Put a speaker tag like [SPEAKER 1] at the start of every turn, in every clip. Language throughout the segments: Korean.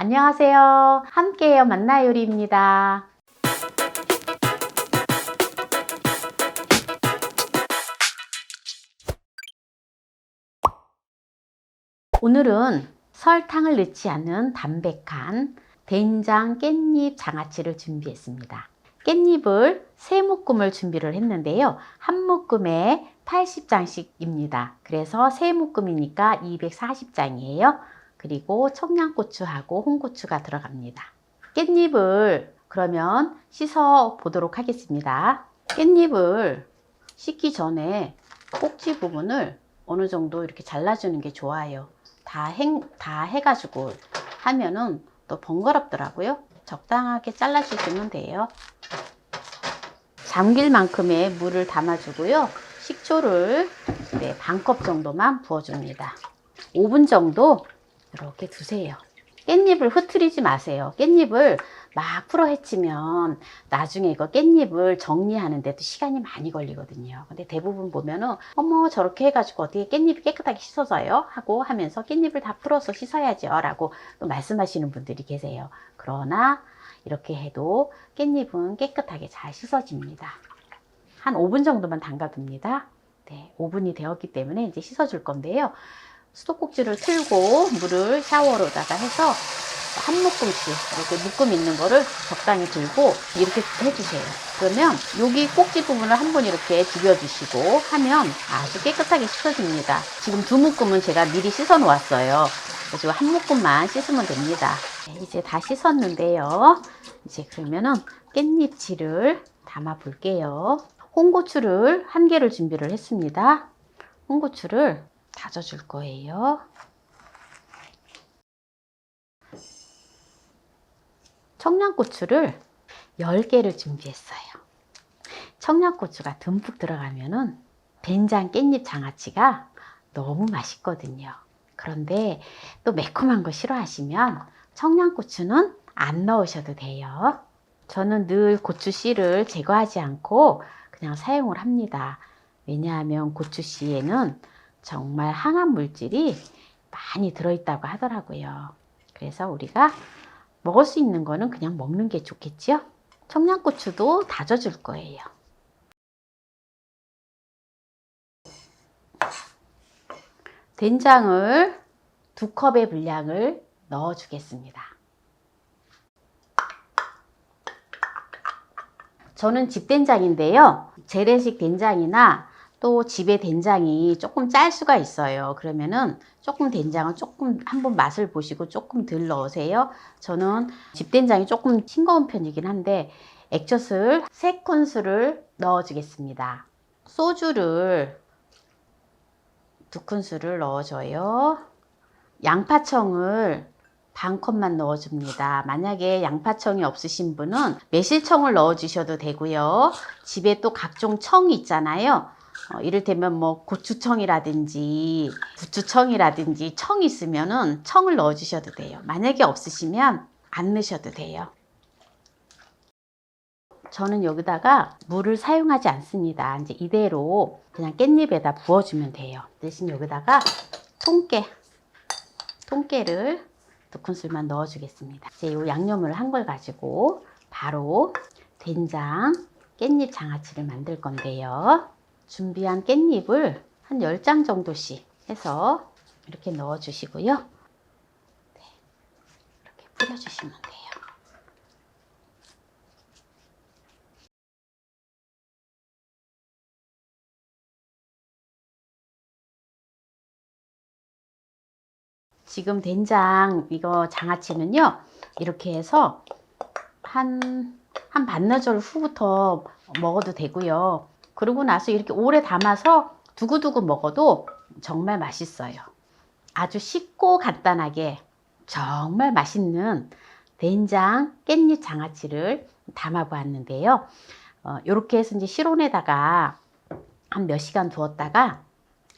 [SPEAKER 1] 안녕하세요. 함께해요 만나 요리입니다. 오늘은 설탕을 넣지 않는 담백한 된장 깻잎 장아찌를 준비했습니다. 깻잎을 3묶음을 준비를 했는데요. 한 묶음에 80장씩입니다. 그래서 3묶음이니까 240장이에요. 그리고 청양고추하고 홍고추가 들어갑니다. 깻잎을 그러면 씻어 보도록 하겠습니다. 깻잎을 씻기 전에 꼭지 부분을 어느 정도 이렇게 잘라주는 게 좋아요. 다 해가지고 하면은 또 번거롭더라고요. 적당하게 잘라주시면 돼요. 잠길 만큼의 물을 담아주고요. 식초를 반컵 정도만 부어줍니다. 5분 정도 이렇게 두세요. 깻잎을 흐트리지 마세요. 깻잎을 막 풀어 헤치면 나중에 이거 깻잎을 정리하는데도 시간이 많이 걸리거든요. 근데 대부분 보면은 어머 저렇게 해가지고 어떻게 깻잎이 깨끗하게 씻어져요? 하고 하면서 깻잎을 다 풀어서 씻어야죠 라고 또 말씀하시는 분들이 계세요. 그러나 이렇게 해도 깻잎은 깨끗하게 잘 씻어집니다. 한 5분 정도만 담가둡니다. 네, 5분이 되었기 때문에 이제 씻어줄 건데요. 수도꼭지를 틀고 물을 샤워로다가 해서 한 묶음씩 이렇게 묶음 있는 거를 적당히 들고 이렇게 해주세요. 그러면 여기 꼭지 부분을 한번 이렇게 비벼주시고 하면 아주 깨끗하게 씻어집니다. 지금 2묶음은 제가 미리 씻어 놓았어요. 그래서 한 묶음만 씻으면 됩니다. 네, 이제 다 씻었는데요. 이제 그러면은 깻잎치를 담아 볼게요. 홍고추를 1개를 준비를 했습니다. 홍고추를 다져줄 거예요. 청양고추를 10개를 준비했어요. 청양고추가 듬뿍 들어가면은 된장 깻잎 장아찌가 너무 맛있거든요. 그런데 또 매콤한 거 싫어하시면 청양고추는 안 넣으셔도 돼요. 저는 늘 고추 씨를 제거하지 않고 그냥 사용을 합니다. 왜냐하면 고추 씨에는 정말 항암 물질이 많이 들어있다고 하더라고요. 그래서 우리가 먹을 수 있는 거는 그냥 먹는 게 좋겠죠? 청양고추도 다져줄 거예요. 된장을 2컵의 분량을 넣어주겠습니다. 저는 집된장인데요. 재래식 된장이나 또 집에 된장이 조금 짤 수가 있어요. 그러면은 조금 된장을 조금 한번 맛을 보시고 조금 덜 넣으세요. 저는 집된장이 조금 싱거운 편이긴 한데 액젓을 3큰술을 넣어 주겠습니다. 소주를 2큰술을 넣어줘요. 양파청을 반컵만 넣어줍니다. 만약에 양파청이 없으신 분은 매실청을 넣어주셔도 되고요. 집에 또 각종 청이 있잖아요. 이를테면 뭐 고추청이라든지 부추청이라든지 청이 있으면은 청을 넣어주셔도 돼요. 만약에 없으시면 안 넣으셔도 돼요. 저는 여기다가 물을 사용하지 않습니다. 이제 이대로 그냥 깻잎에다 부어주면 돼요. 대신 여기다가 통깨를 2큰술만 넣어주겠습니다. 이제 이 양념을 한 걸 가지고 바로 된장 깻잎 장아찌를 만들 건데요. 준비한 깻잎을 한 10장 정도씩 해서 이렇게 넣어주시고요. 네, 이렇게 뿌려주시면 돼요. 지금 된장 이거 장아찌는요. 이렇게 해서 한 반나절 후부터 먹어도 되고요. 그러고 나서 이렇게 오래 담아서 두고두고 먹어도 정말 맛있어요. 아주 쉽고 간단하게 정말 맛있는 된장 깻잎 장아찌를 담아 보았는데요. 이렇게 해서 이제 실온에다가 한 몇 시간 두었다가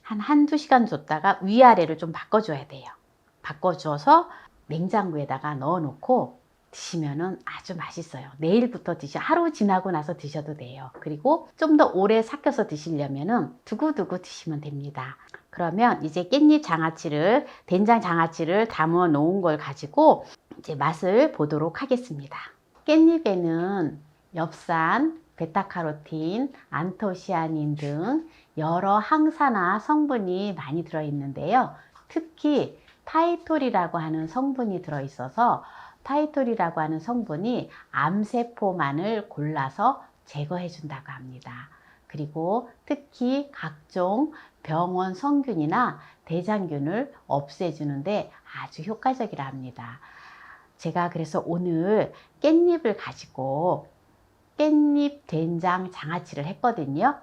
[SPEAKER 1] 한두 시간 뒀다가 위아래를 좀 바꿔줘야 돼요. 바꿔줘서 냉장고에다가 넣어 놓고 드시면은 아주 맛있어요. 내일부터 하루 지나고 나서 드셔도 돼요. 그리고 좀 더 오래 삭혀서 드시려면은 두고두고 드시면 됩니다. 그러면 이제 깻잎 장아찌를, 된장 장아찌를 담아 놓은 걸 가지고 이제 맛을 보도록 하겠습니다. 깻잎에는 엽산, 베타카로틴, 안토시아닌 등 여러 항산화 성분이 많이 들어있는데요. 특히 타이톨이라고 하는 성분이 들어있어서 타이톨이라고 하는 성분이 암세포만을 골라서 제거해 준다고 합니다. 그리고 특히 각종 병원 성균이나 대장균을 없애주는데 아주 효과적이라 합니다. 제가 그래서 오늘 깻잎을 가지고 깻잎 된장 장아찌를 했거든요.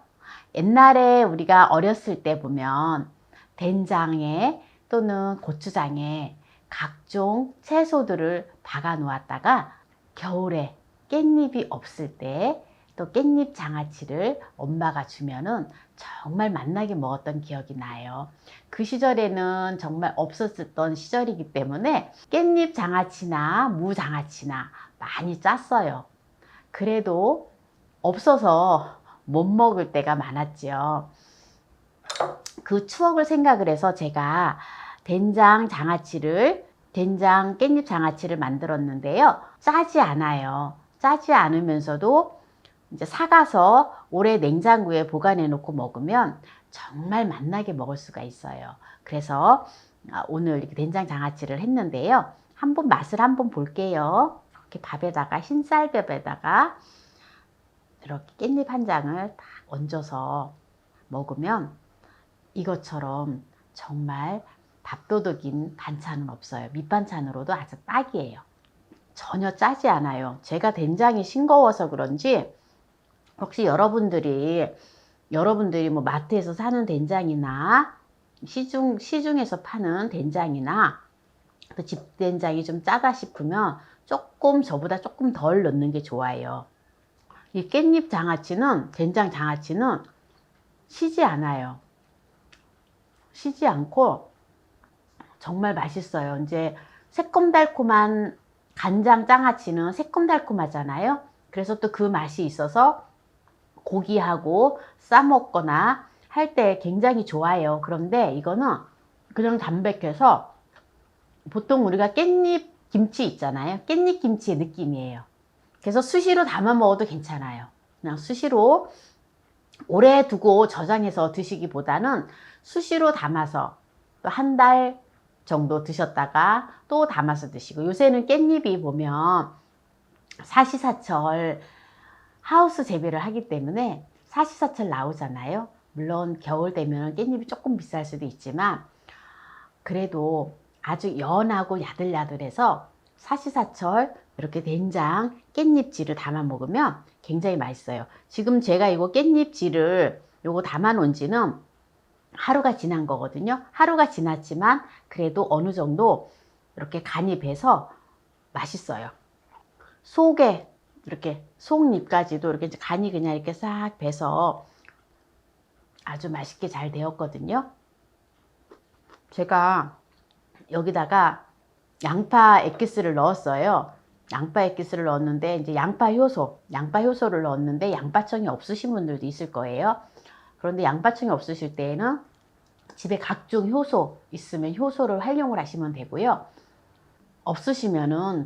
[SPEAKER 1] 옛날에 우리가 어렸을 때 보면 된장에 또는 고추장에 각종 채소들을 박아 놓았다가 겨울에 깻잎이 없을 때 또 깻잎 장아찌를 엄마가 주면은 정말 맛나게 먹었던 기억이 나요. 그 시절에는 정말 없었던 시절이기 때문에 깻잎 장아찌나 무 장아찌나 많이 짰어요. 그래도 없어서 못 먹을 때가 많았죠. 그 추억을 생각을 해서 제가 된장 깻잎 장아찌를 만들었는데요. 짜지 않아요. 짜지 않으면서도 이제 사가서 오래 냉장고에 보관해 놓고 먹으면 정말 맛나게 먹을 수가 있어요. 그래서 오늘 이렇게 된장 장아찌를 했는데요. 맛을 한번 볼게요. 이렇게 밥에다가, 흰쌀밥에다가 이렇게 깻잎 한 장을 딱 얹어서 먹으면 이것처럼 정말 밥도둑인 반찬은 없어요. 밑반찬으로도 아주 딱이에요. 전혀 짜지 않아요. 제가 된장이 싱거워서 그런지 혹시 여러분들이 뭐 마트에서 사는 된장이나 시중에서 파는 된장이나 또 집 된장이 좀 짜다 싶으면 저보다 조금 덜 넣는 게 좋아요. 이 깻잎 장아찌는, 된장 장아찌는 시지 않아요. 시지 않고 정말 맛있어요. 이제 새콤달콤한 간장 장아찌는 새콤달콤하잖아요. 그래서 또 그 맛이 있어서 고기하고 싸 먹거나 할 때 굉장히 좋아요. 그런데 이거는 그냥 담백해서 보통 우리가 깻잎 김치 있잖아요. 깻잎 김치의 느낌이에요. 그래서 수시로 담아 먹어도 괜찮아요. 그냥 수시로 오래 두고 저장해서 드시기보다는 수시로 담아서 또 한 달 정도 드셨다가 또 담아서 드시고, 요새는 깻잎이 보면 사시사철 하우스 재배를 하기 때문에 사시사철 나오잖아요. 물론 겨울 되면 깻잎이 조금 비쌀 수도 있지만 그래도 아주 연하고 야들야들해서 사시사철 이렇게 된장 깻잎질을 담아 먹으면 굉장히 맛있어요. 지금 제가 이거 깻잎질을 요거 담아 놓은 지는 하루가 지난 거거든요. 하루가 지났지만 그래도 어느 정도 이렇게 간이 배서 맛있어요. 속에 이렇게 속잎까지도 이렇게 간이 그냥 이렇게 싹 배서 아주 맛있게 잘 되었거든요. 제가 여기다가 양파 액기스를 넣었어요. 양파 액기스를 넣었는데 이제 양파 효소를 넣었는데 양파청이 없으신 분들도 있을 거예요. 그런데 양파청이 없으실 때에는 집에 각종 효소 있으면 효소를 활용을 하시면 되고요.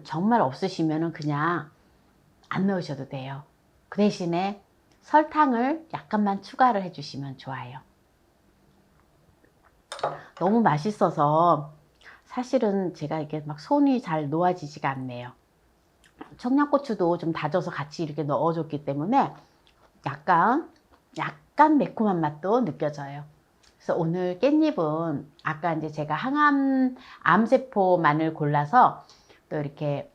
[SPEAKER 1] 정말 없으시면은 그냥 안 넣으셔도 돼요. 그 대신에 설탕을 약간만 추가를 해주시면 좋아요. 너무 맛있어서 사실은 제가 이게 막 손이 잘 놓아지지가 않네요. 청양고추도 좀 다져서 같이 이렇게 넣어줬기 때문에 약간 매콤한 맛도 느껴져요. 그래서 오늘 깻잎은 아까 이제 제가 암세포만을 골라서 또 이렇게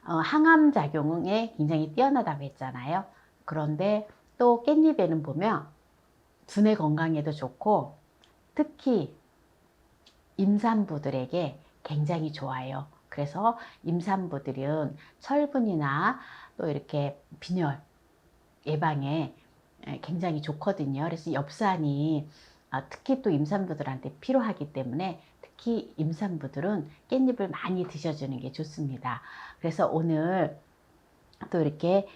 [SPEAKER 1] 항암 작용에 굉장히 뛰어나다고 했잖아요. 그런데 또 깻잎에는 보면 두뇌 건강에도 좋고 특히 임산부들에게 굉장히 좋아요. 그래서 임산부들은 철분이나 또 이렇게 빈혈 예방에 굉장히 좋거든요. 그래서 엽산이 특히 또 임산부들한테 필요하기 때문에 특히 임산부들은 깻잎을 많이 드셔주는 게 좋습니다. 그래서 오늘 또 이렇게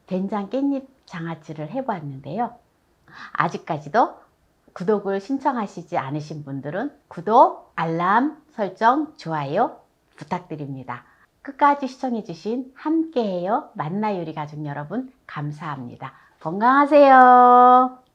[SPEAKER 1] 된장 깻잎 장아찌를 해보았는데요. 아직까지도 구독을 신청하시지 않으신 분들은 구독, 알람 설정, 좋아요 부탁드립니다. 끝까지 시청해주신 함께해요 만나요리 가족 여러분 감사합니다. 건강하세요.